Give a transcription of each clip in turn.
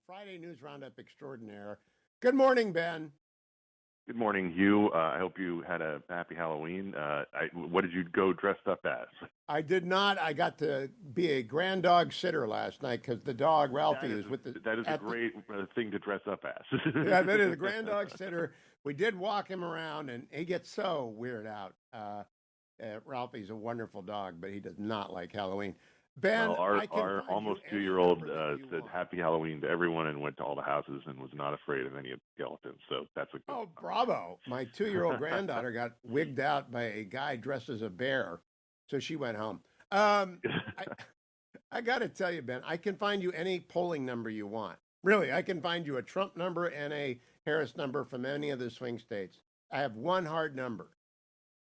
Friday News Roundup extraordinaire. Good morning, Ben. Good morning, Hugh. I hope you had a happy Halloween. What did you go dressed up as? I did not. I got to be a grand dog sitter last night because the dog, Ralphie, was with the... That is a great thing to dress up as. Yeah, that is a grand dog sitter. We did walk him around, and he gets so weirded out. Ralphie's a wonderful dog, but he does not like Halloween. Ben, well, our almost 2-year-old said Happy Halloween to everyone and went to all the houses and was not afraid of any of the skeletons. So that's a good Oh, bravo. My 2-year-old granddaughter got wigged out by a guy dressed as a bear, so she went home. I got to tell you, Ben, I can find you any polling number you want. Really, I can find you a Trump number and a Harris number from any of the swing states. I have one hard number.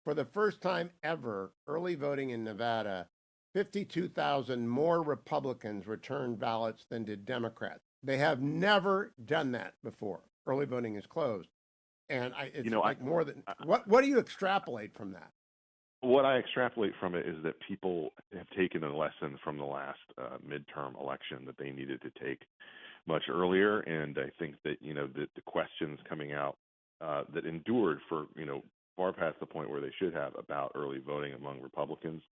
For the first time ever, early voting in Nevada, 52,000 more Republicans returned ballots than did Democrats. They have never done that before. Early voting is closed. And more than... What do you extrapolate from that? What I extrapolate from it is that people have taken a lesson from the last midterm election that they needed to take much earlier. And I think that, the questions coming out that endured for, far past the point where they should have about early voting among Republicans,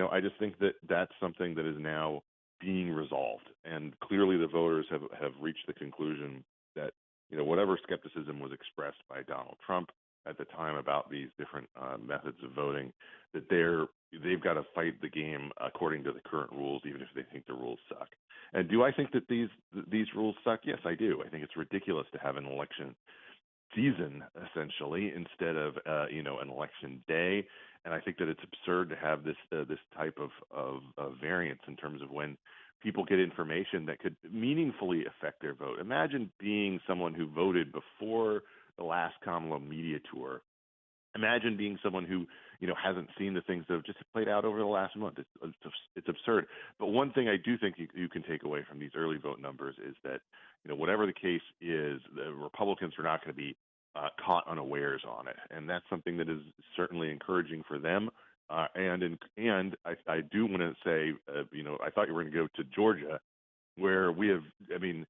I just think that that's something that is now being resolved. And clearly the voters have reached the conclusion that, whatever skepticism was expressed by Donald Trump at the time about these different methods of voting, that they've got to fight the game according to the current rules, even if they think the rules suck. And do I think that these rules suck? Yes, I do. I think it's ridiculous to have an election season essentially instead of an election day, and I think that it's absurd to have this type of variance in terms of when people get information that could meaningfully affect their vote. Imagine being someone who voted before the last Kamala media tour. Imagine being someone who hasn't seen the things that have just played out over the last month. It's absurd. But one thing I do think you can take away from these early vote numbers is that whatever the case is, the Republicans are not going to be caught unawares on it, and that's something that is certainly encouraging for them. And I do want to say, I thought you were going to go to Georgia, where we have. I mean,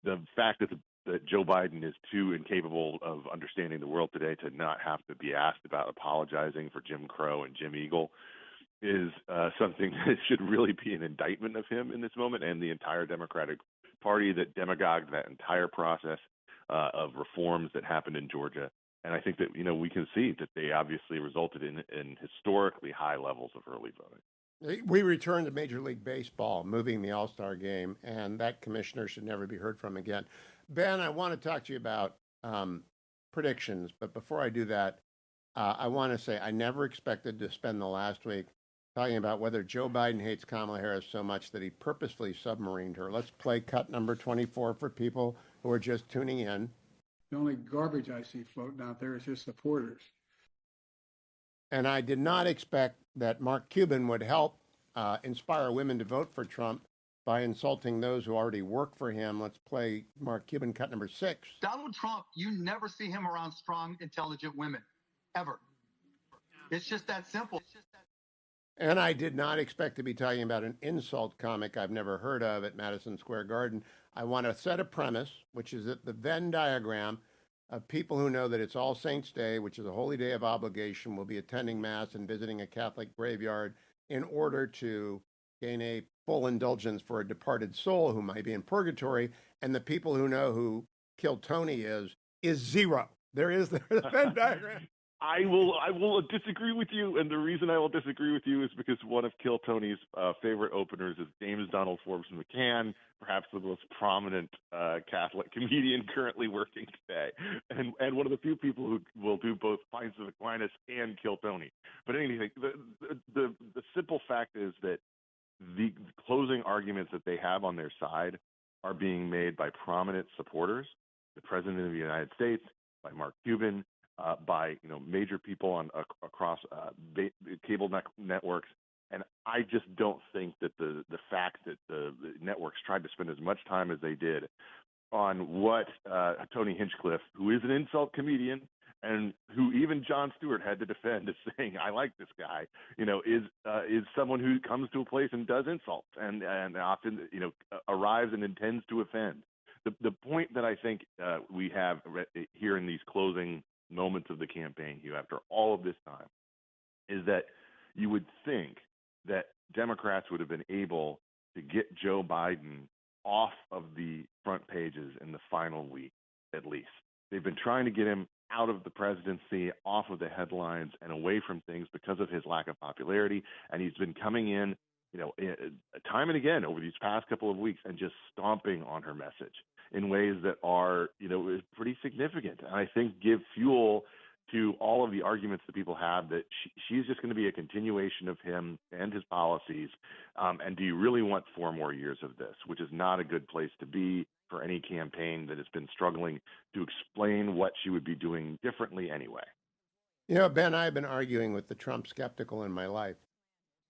the fact that Joe Biden is too incapable of understanding the world today to not have to be asked about apologizing for Jim Crow and Jim Eagle is something that should really be an indictment of him in this moment and the entire Democratic Party that demagogued that entire process of reforms that happened in Georgia. And I think that, we can see that they obviously resulted in historically high levels of early voting. We returned to Major League Baseball, moving the All-Star game, and that commissioner should never be heard from again. Ben, I want to talk to you about predictions, but before I do that, I want to say I never expected to spend the last week talking about whether Joe Biden hates Kamala Harris so much that he purposefully submarined her. Let's play cut number 24 for people who are just tuning in. The only garbage I see floating out there is his supporters. And I did not expect that Mark Cuban would help inspire women to vote for Trump by insulting those who already work for him. Let's play Mark Cuban cut number 6. Donald Trump, you never see him around strong, intelligent women, ever. It's just that simple. And I did not expect to be talking about an insult comic I've never heard of at Madison Square Garden. I want to set a premise, which is that the Venn diagram of people who know that it's All Saints' Day, which is a holy day of obligation, will be attending Mass and visiting a Catholic graveyard in order to gain a full indulgence for a departed soul who might be in purgatory. And the people who know who Kill Tony is zero. There is the Venn diagram. I will disagree with you, and the reason I will disagree with you is because one of Kill Tony's favorite openers is James Donald Forbes McCann, perhaps the most prominent Catholic comedian currently working today, and one of the few people who will do both Pints of Aquinas and Kill Tony. But anyway, the simple fact is that the closing arguments that they have on their side are being made by prominent supporters, the President of the United States, by Mark Cuban, by major people across cable networks, and I just don't think that the fact that the networks tried to spend as much time as they did on what Tony Hinchcliffe, who is an insult comedian and who even Jon Stewart had to defend as saying, I like this guy, is someone who comes to a place and does insults and often, arrives and intends to offend. The point that I think we have here in these closing moments of the campaign, Hugh, after all of this time, is that you would think that Democrats would have been able to get Joe Biden off of the front pages in the final week, at least. They've been trying to get him out of the presidency, off of the headlines, and away from things because of his lack of popularity. And he's been coming in, time and again over these past couple of weeks and just stomping on her message in ways that are, pretty significant. And I think give fuel to all of the arguments that people have that she's just going to be a continuation of him and his policies. And do you really want 4 more years of this, which is not a good place to be for any campaign that has been struggling to explain what she would be doing differently anyway. Ben, I've been arguing with the Trump skeptical in my life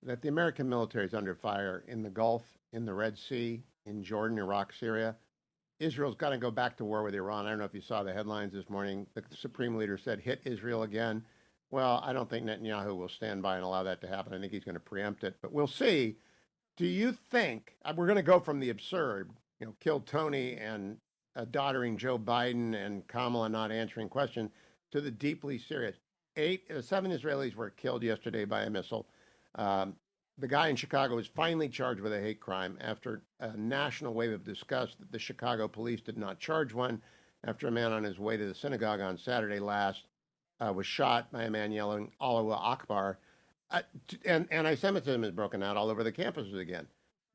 that the American military is under fire in the Gulf, in the Red Sea, in Jordan, Iraq, Syria. Israel's got to go back to war with Iran. I don't know if you saw the headlines this morning. The Supreme Leader said, hit Israel again. Well, I don't think Netanyahu will stand by and allow that to happen. I think he's going to preempt it, but we'll see. Do you think, we're going to go from the absurd, kill Tony and doddering Joe Biden and Kamala not answering questions, to the deeply serious. 7 Israelis were killed yesterday by a missile. The guy in Chicago was finally charged with a hate crime after a national wave of disgust that the Chicago police did not charge one after a man on his way to the synagogue on Saturday last was shot by a man yelling Allahu Akbar. And anti-Semitism has broken out all over the campuses again.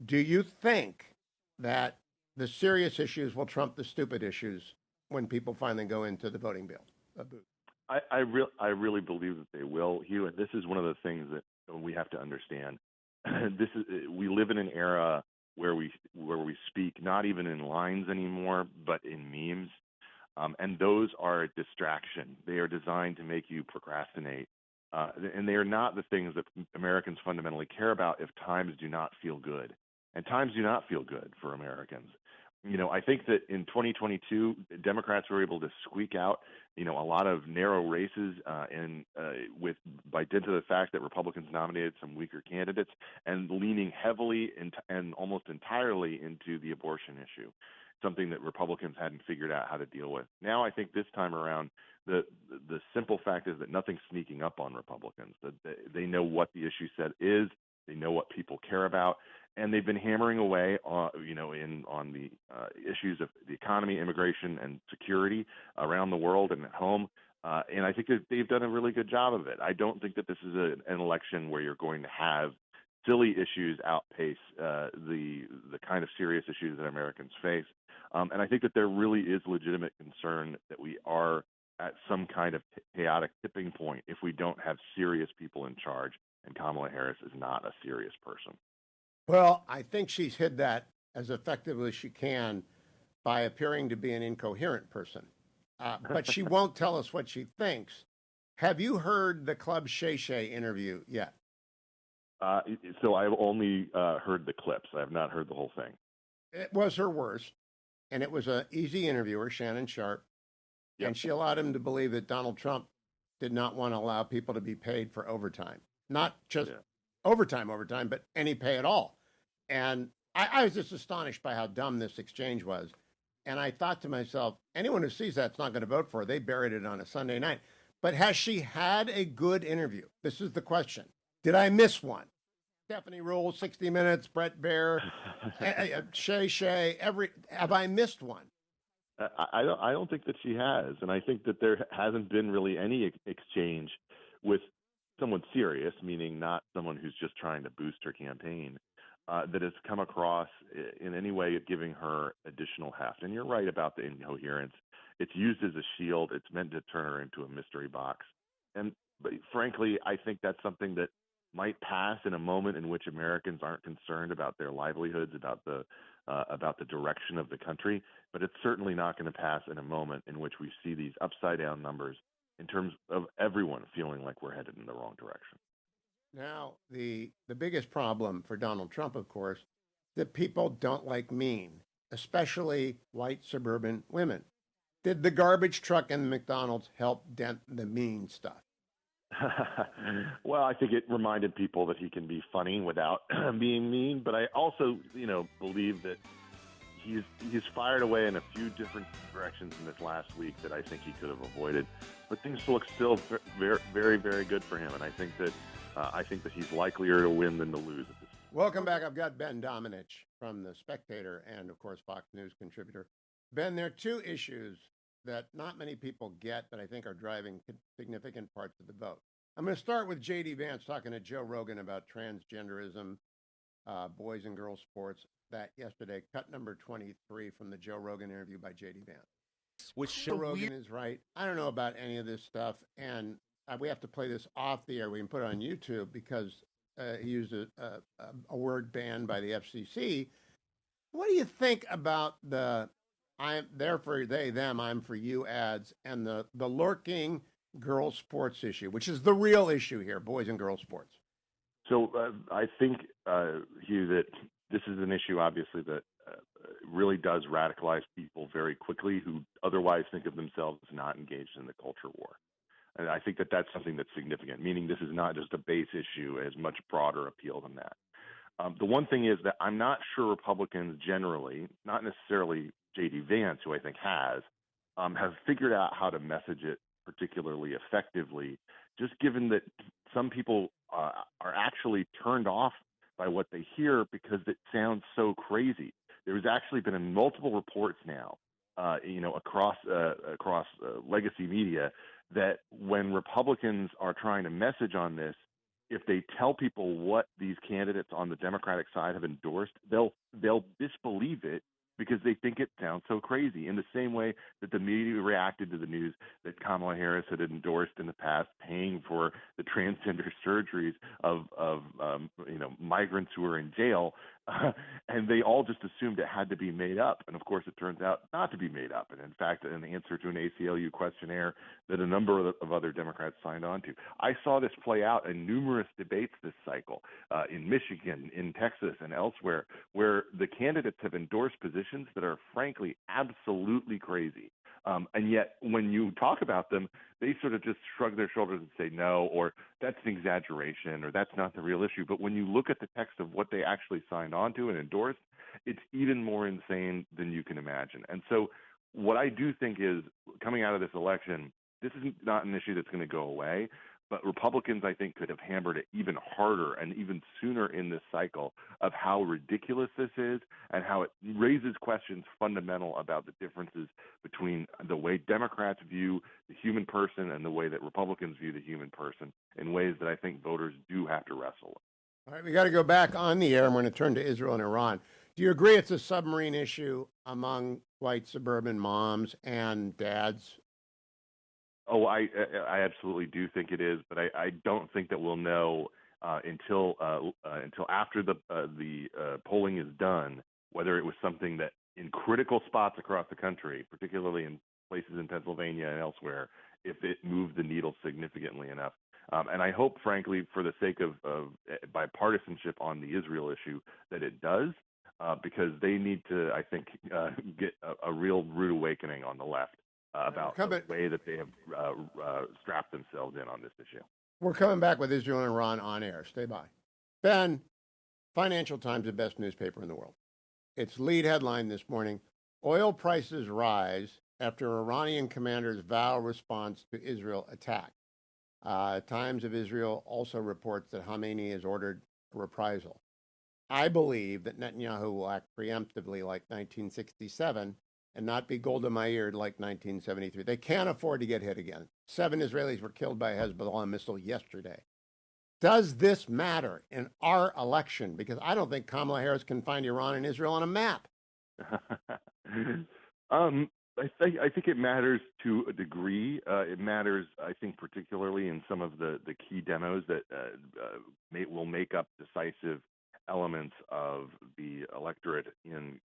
Do you think that the serious issues will trump the stupid issues when people finally go into the voting booth? I really believe that they will, Hugh. And this is one of the things that we have to understand. We live in an era where we speak not even in lines anymore, but in memes, and those are a distraction. They are designed to make you procrastinate, and they are not the things that Americans fundamentally care about if times do not feel good, and times do not feel good for Americans. I think that in 2022, Democrats were able to squeak out, a lot of narrow races by dint of the fact that Republicans nominated some weaker candidates and leaning heavily and almost entirely into the abortion issue, something that Republicans hadn't figured out how to deal with. Now, I think this time around, the simple fact is that nothing's sneaking up on Republicans. That they know what the issue set is. They know what people care about. And they've been hammering away, on the issues of the economy, immigration, and security around the world and at home. And I think that they've done a really good job of it. I don't think that this is an election where you're going to have silly issues outpace the kind of serious issues that Americans face. And I think that there really is legitimate concern that we are at some kind of chaotic tipping point if we don't have serious people in charge. And Kamala Harris is not a serious person. Well, I think she's hid that as effectively as she can by appearing to be an incoherent person. But she won't tell us what she thinks. Have you heard the Club Shay Shay interview yet? So I've only heard the clips. I have not heard the whole thing. It was her worst, and it was an easy interviewer, Shannon Sharp, Yep. And she allowed him to believe that Donald Trump did not want to allow people to be paid for overtime. Not just overtime, but any pay at all. And I was just astonished by how dumb this exchange was. And I thought to myself, anyone who sees that's not going to vote for her. They buried it on a Sunday night. But has she had a good interview? This is the question. Did I miss one? Stephanie Rule, 60 Minutes, Brett Baer, Shay Shay, have I missed one? I don't think that she has. And I think that there hasn't been really any exchange with someone serious, meaning not someone who's just trying to boost her campaign, that has come across in any way giving her additional heft. And you're right about the incoherence. It's used as a shield. It's meant to turn her into a mystery box. But frankly, I think that's something that might pass in a moment in which Americans aren't concerned about their livelihoods, about the direction of the country. But it's certainly not going to pass in a moment in which we see these upside down numbers in terms of everyone feeling like we're headed in the wrong direction. Now, the biggest problem for Donald Trump, of course, that people don't like mean, especially white suburban women. Did the garbage truck and the McDonald's help dent the mean stuff? Well, I think it reminded people that he can be funny without being mean. But I also, believe that he's fired away in a few different directions in this last week that I think he could have avoided. But things look still very, very, very good for him, and I think that he's likelier to win than to lose at this. Welcome back. I've got Ben Domenech from The Spectator and, of course, Fox News contributor. Ben, there are two issues that not many people get that I think are driving significant parts of the vote. I'm going to start with J.D. Vance talking to Joe Rogan about transgenderism, boys and girls sports, that yesterday, cut number 23 from the Joe Rogan interview by J.D. Vance. Which Joe Rogan is right. I don't know about any of this stuff, and we have to play this off the air. We can put it on YouTube because he used a word banned by the FCC. What do you think about the "I'm there for they, them, I'm for you" ads and the lurking girls sports issue, which is the real issue here, boys and girls sports? So I think, Hugh, that this is an issue, obviously, that really does radicalize people very quickly who otherwise think of themselves as not engaged in the culture war. And I think that that's something that's significant, meaning this is not just a base issue, it has much broader appeal than that. The one thing is that I'm not sure Republicans generally, not necessarily J.D. Vance, who I think have figured out how to message it particularly effectively, just given that some people are actually turned off by what they hear because it sounds so crazy. There's actually been multiple reports now, across legacy media, that when Republicans are trying to message on this, if they tell people what these candidates on the Democratic side have endorsed, they'll disbelieve it because they think it sounds so crazy. In the same way that the media reacted to the news that Kamala Harris had endorsed in the past, paying for the transgender surgeries of migrants who are in jail, and they all just assumed it had to be made up. And of course, it turns out not to be made up. And in fact, an answer to an ACLU questionnaire that a number of other Democrats signed on to. I saw this play out in numerous debates this cycle, in Michigan, in Texas, and elsewhere, where the candidates have endorsed positions that are frankly absolutely crazy. And yet when you talk about them, they sort of just shrug their shoulders and say no, or that's an exaggeration, or that's not the real issue. But when you look at the text of what they actually signed on to and endorsed, it's even more insane than you can imagine. And so what I do think is, coming out of this election, this is not an issue that's going to go away. But Republicans, I think, could have hammered it even harder and even sooner in this cycle of how ridiculous this is and how it raises questions fundamental about the differences between the way Democrats view the human person and the way that Republicans view the human person, in ways that I think voters do have to wrestle with. All right, we got to go back on the air. I'm going to turn to Israel and Iran. Do you agree it's a submarine issue among white suburban moms and dads? Oh, I absolutely do think it is, but I don't think that we'll know until after the polling is done whether it was something that, in critical spots across the country, particularly in places in Pennsylvania and elsewhere, if it moved the needle significantly enough. And I hope, frankly, for the sake of bipartisanship on the Israel issue, that it does, because they need to, I think, get a real rude awakening on the left about the way that they have strapped themselves in on this issue. We're coming back with Israel and Iran on air. Stay by. Ben, Financial Times, the best newspaper in the world. Its lead headline this morning: oil prices rise after Iranian commanders vow response to Israel attack. Times of Israel also reports that Khamenei has ordered a reprisal. I believe that Netanyahu will act preemptively like 1967 and not be Golda Meir like 1973. They can't afford to get hit again. 7 Israelis were killed by a Hezbollah missile yesterday. Does this matter in our election? Because I don't think Kamala Harris can find Iran and Israel on a map. I think it matters to a degree. It matters, I think, particularly in some of the key demos that will make up decisive elements of the electorate in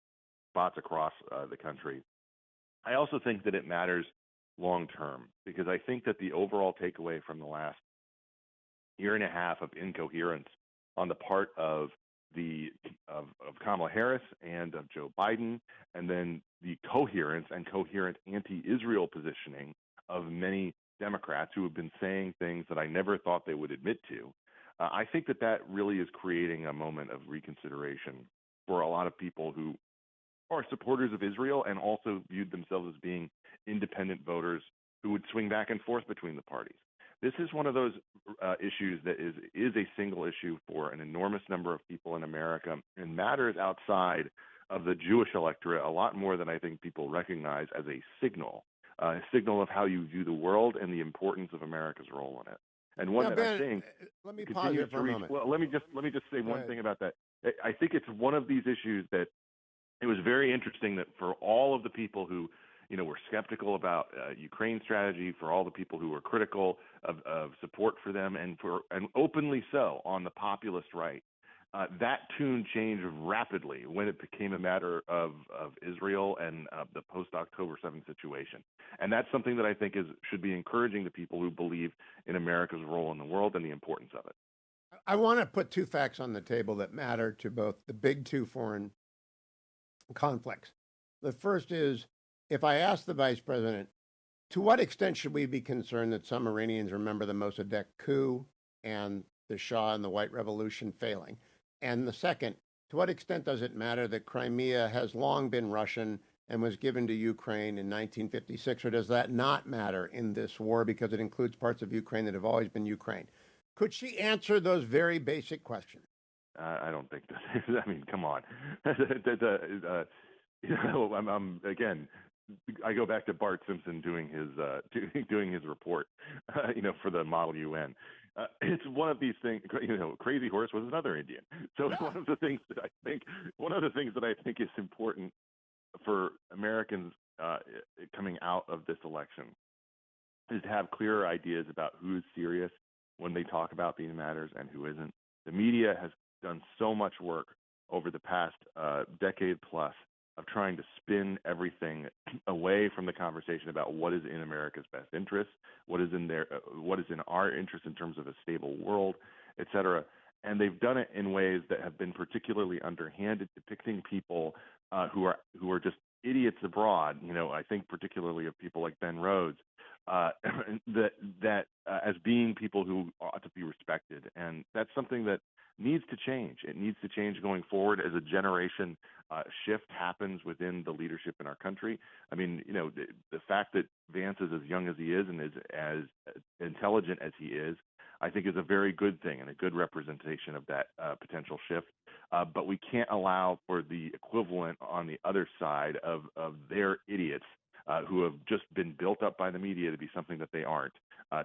spots across the country. I also think that it matters long term, because I think that the overall takeaway from the last year and a half of incoherence on the part of of Kamala Harris and of Joe Biden, and then the coherence and coherent anti-Israel positioning of many Democrats who have been saying things that I never thought they would admit to. I think that really is creating a moment of reconsideration for a lot of people who are supporters of Israel and also viewed themselves as being independent voters who would swing back and forth between the parties. This is one of those issues that is a single issue for an enormous number of people in America and matters outside of the Jewish electorate a lot more than I think people recognize as a signal of how you view the world and the importance of America's role in it. And one that Ben, I think let me pause here for a moment. Well, let me just say one thing about that. I think it's one of these issues that it was very interesting that for all of the people who were skeptical about Ukraine strategy, for all the people who were critical of support for them, and openly so on the populist right, that tune changed rapidly when it became a matter of Israel and the post-October 7th situation. And that's something that I think should be encouraging to people who believe in America's role in the world and the importance of it. I want to put two facts on the table that matter to both the big two foreign conflicts. The first is, if I ask the vice president, to what extent should we be concerned that some Iranians remember the Mossadegh coup and the Shah and the White Revolution failing? And the second, to what extent does it matter that Crimea has long been Russian and was given to Ukraine in 1956, or does that not matter in this war because it includes parts of Ukraine that have always been Ukraine? Could she answer those very basic questions? I don't think that. I mean, come on. Again, I go back to Bart Simpson doing his report, for the Model UN. It's one of these things. Crazy Horse was another Indian. So one of the things that I think is important for Americans coming out of this election is to have clearer ideas about who is serious when they talk about these matters and who isn't. The media has done so much work over the past decade plus of trying to spin everything away from the conversation about what is in America's best interest, what is in our interest in terms of a stable world, et cetera. And they've done it in ways that have been particularly underhanded, depicting people who are just idiots abroad. I think particularly of people like Ben Rhodes, that as being people who ought to be respected, and that's something that needs to change. It needs to change going forward as a generation shift happens within the leadership in our country. I mean, the fact that Vance is as young as he is and is as intelligent as he is, I think is a very good thing and a good representation of that potential shift. But we can't allow for the equivalent on the other side of their idiots who have just been built up by the media to be something that they aren't,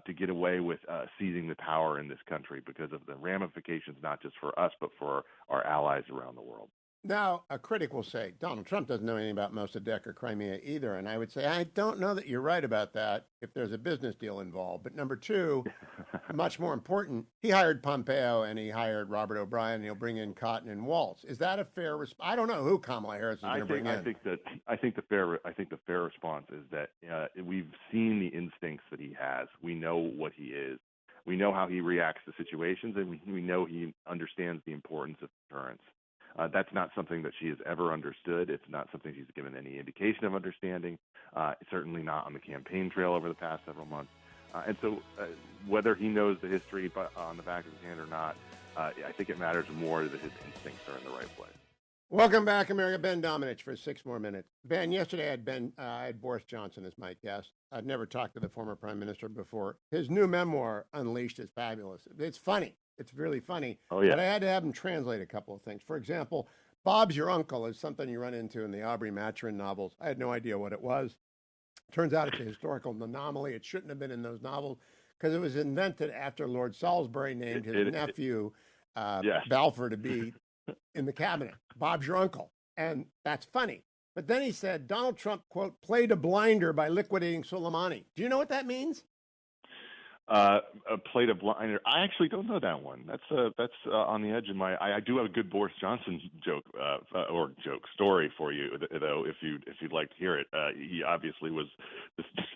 to get away with seizing the power in this country because of the ramifications, not just for us, but for our allies around the world. Now, a critic will say, Donald Trump doesn't know anything about Mossadegh or Crimea either. And I would say, I don't know that you're right about that if there's a business deal involved. But number two, much more important, he hired Pompeo and he hired Robert O'Brien, and he'll bring in Cotton and Waltz. Is that a fair response? I don't know who Kamala Harris is going to bring in. I think the fair response is that we've seen the instincts that he has. We know what he is. We know how he reacts to situations, and we know he understands the importance of deterrence. That's not something that she has ever understood. It's not something she's given any indication of understanding, certainly not on the campaign trail over the past several months. And so whether he knows the history on the back of his hand or not, I think it matters more that his instincts are in the right place. Welcome back, America. Ben Domenech for 6 more minutes. Ben, yesterday I had Boris Johnson as my guest. I'd never talked to the former prime minister before. His new memoir, Unleashed, is fabulous. It's funny. It's really funny. Oh, yeah. But I had to have him translate a couple of things. For example, Bob's Your Uncle is something you run into in the Aubrey Maturin novels. I had no idea what it was. Turns out it's a historical anomaly. It shouldn't have been in those novels because it was invented after Lord Salisbury named his nephew, Balfour, to be in the cabinet. Bob's Your Uncle. And that's funny. But then he said, Donald Trump, quote, played a blinder by liquidating Soleimani. Do you know what that means? Played a blinder. I actually don't know that one. That's on the edge of my. I do have a good Boris Johnson joke story for you, though, if you'd like to hear it. He obviously was,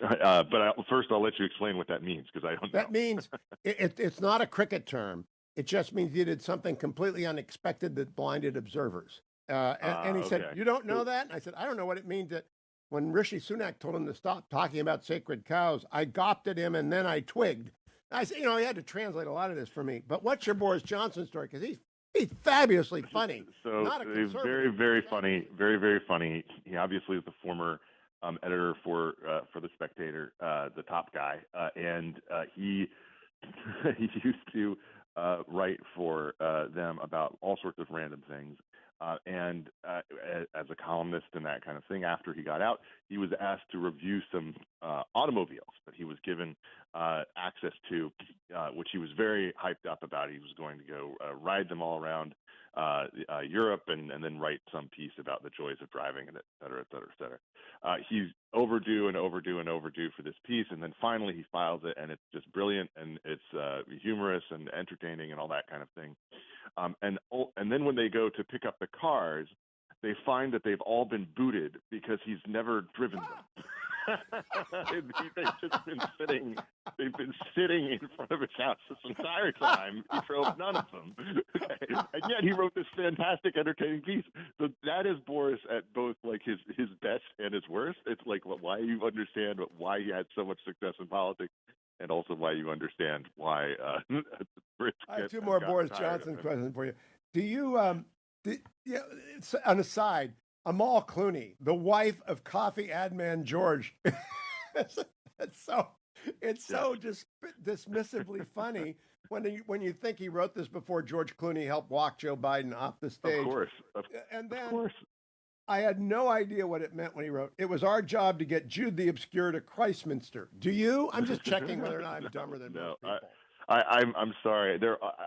but first I'll let you explain what that means because I don't know. That means it's not a cricket term. It just means you did something completely unexpected that blinded observers. And he said, you don't know that? And I said, I don't know what it means that when Rishi Sunak told him to stop talking about sacred cows, I gawped at him and then I twigged. I said, he had to translate a lot of this for me. But what's your Boris Johnson story? Because he's fabulously funny. So he's very, very funny, very, very funny. He obviously is the former editor for The Spectator, the top guy, and he he used to write for them about all sorts of random things. And as a columnist and that kind of thing, after he got out, he was asked to review some automobiles that he was given access to, which he was very hyped up about. He was going to go ride them all around Europe and then write some piece about the joys of driving, and et cetera, et cetera, et cetera. He's overdue for this piece, and then finally he files it, and it's just brilliant, and it's humorous and entertaining and all that kind of thing. And then when they go to pick up the cars, they find that they've all been booted because he's never driven them. They've just been sitting. They've been sitting in front of his house this entire time. He drove none of them, and yet he wrote this fantastic, entertaining piece. So that is Boris at both like his best and his worst. It's like why you understand why he had so much success in politics, and also why you understand why. I have two more Boris Johnson questions for you. Do you? On a side. Amal Clooney, the wife of coffee ad man George. it's so just dismissively funny when you think he wrote this before George Clooney helped walk Joe Biden off the stage. Of course. And then of course. I had no idea what it meant when he wrote, it was our job to get Jude the Obscure to Christmandster. Do you? I'm just checking whether or not I'm dumber than most people. I'm sorry.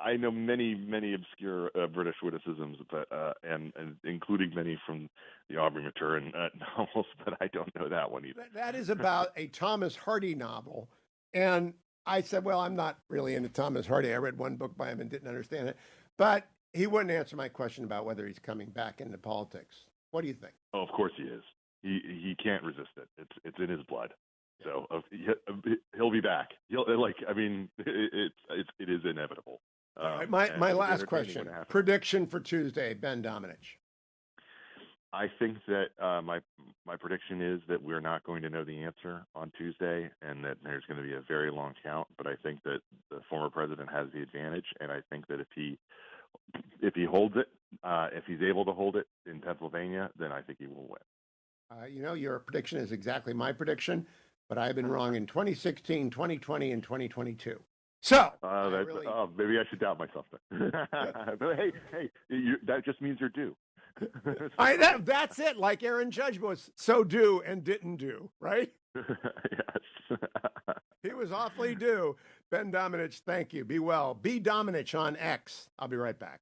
I know many obscure British witticisms, but and including many from the Aubrey Maturin novels, but I don't know that one either. That is about a Thomas Hardy novel, and I said, well, I'm not really into Thomas Hardy. I read one book by him and didn't understand it, but he wouldn't answer my question about whether he's coming back into politics. What do you think? Oh, of course he is. He can't resist it. It's in his blood. So he'll be back. It is inevitable. My last question: prediction for Tuesday, Ben Domenech. I think that my prediction is that we're not going to know the answer on Tuesday, and that there's going to be a very long count. But I think that the former president has the advantage, and I think that if he holds it, if he's able to hold it in Pennsylvania, then I think he will win. Your prediction is exactly my prediction, but I've been wrong in 2016, 2020, and 2022. So maybe I should doubt myself then. But hey, that just means you're due. That's it. Like Aaron Judge was so due and didn't do, right? Yes. He was awfully due. Ben Domenech, thank you. Be well. Be Domenech on X. I'll be right back.